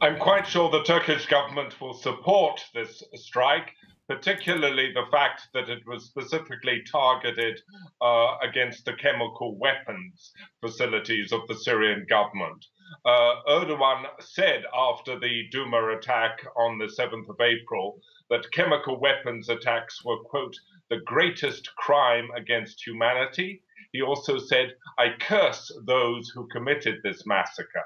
I'm quite sure the Turkish government will support this strike, particularly the fact that it was specifically targeted against the chemical weapons facilities of the Syrian government. Erdogan said after the Duma attack on the 7th of April that chemical weapons attacks were, quote, the greatest crime against humanity. He also said, I curse those who committed this massacre.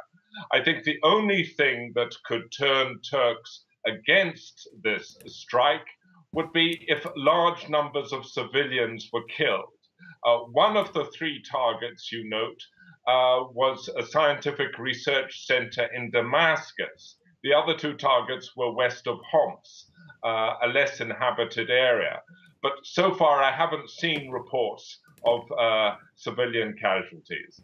I think the only thing that could turn Turks against this strike would be if large numbers of civilians were killed. One of the three targets, you note, was a scientific research center in Damascus. The other two targets were west of Homs, a less inhabited area. But so far, I haven't seen reports of civilian casualties.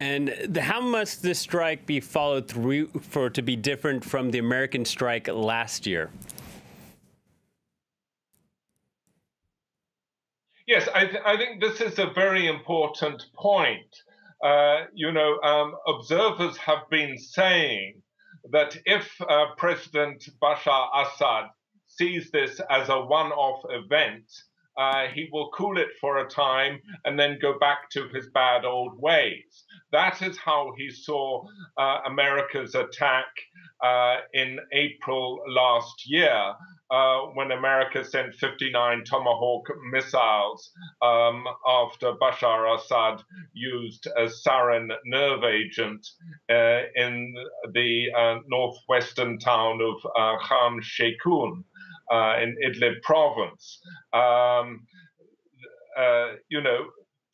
And how must this strike be followed through for it to be different from the American strike last year? Yes, I think this is a very important point. Observers have been saying that if President Bashar Assad sees this as a one-off event, he will cool it for a time and then go back to his bad old ways. That is how he saw America's attack in April last year, when America sent 59 Tomahawk missiles after Bashar Assad used a sarin nerve agent in the northwestern town of Khan Sheikhoun in Idlib province.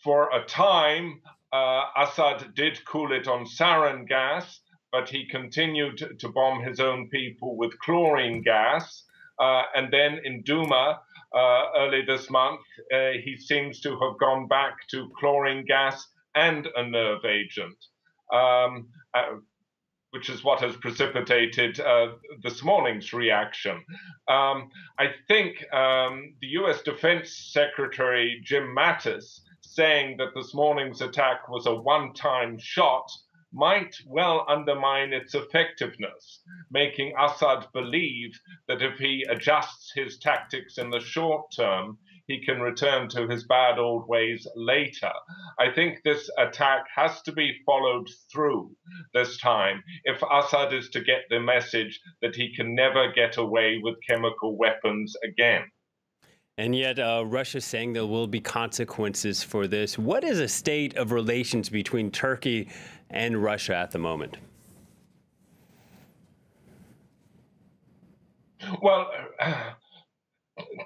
For a time, Assad did cool it on sarin gas, but he continued to bomb his own people with chlorine gas. And then in Duma, early this month, he seems to have gone back to chlorine gas and a nerve agent, which is what has precipitated this morning's reaction. I think the US Defense Secretary Jim Mattis saying that this morning's attack was a one-time shot might well undermine its effectiveness, making Assad believe that if he adjusts his tactics in the short term, he can return to his bad old ways later. I think this attack has to be followed through this time if Assad is to get the message that he can never get away with chemical weapons again. And yet Russia's saying there will be consequences for this. What is the state of relations between Turkey and Russia at the moment? Well,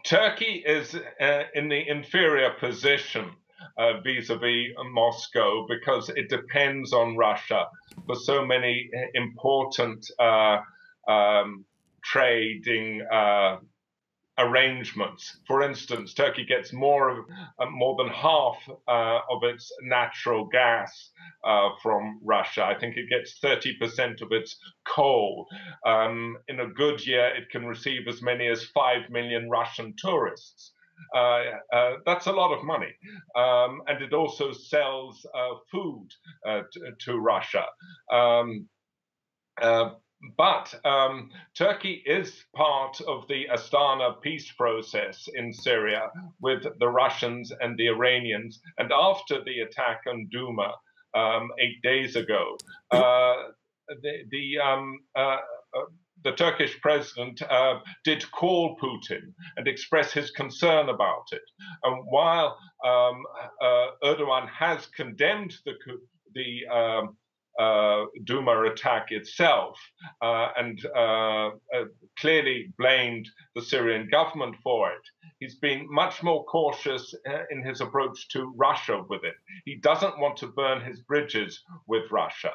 Turkey is in the inferior position vis-a-vis Moscow because it depends on Russia for so many important trading arrangements. For instance, Turkey gets more than half of its natural gas from Russia. I think it gets 30% of its coal. In a good year, it can receive as many as 5 million Russian tourists. That's a lot of money. And it also sells food to Russia. But Turkey is part of the Astana peace process in Syria with the Russians and the Iranians. And after the attack on Duma 8 days ago, the Turkish president did call Putin and express his concern about it. And while Erdogan has condemned the Duma attack itself and clearly blamed the Syrian government for it, he's been much more cautious in his approach to Russia with it. He doesn't want to burn his bridges with Russia.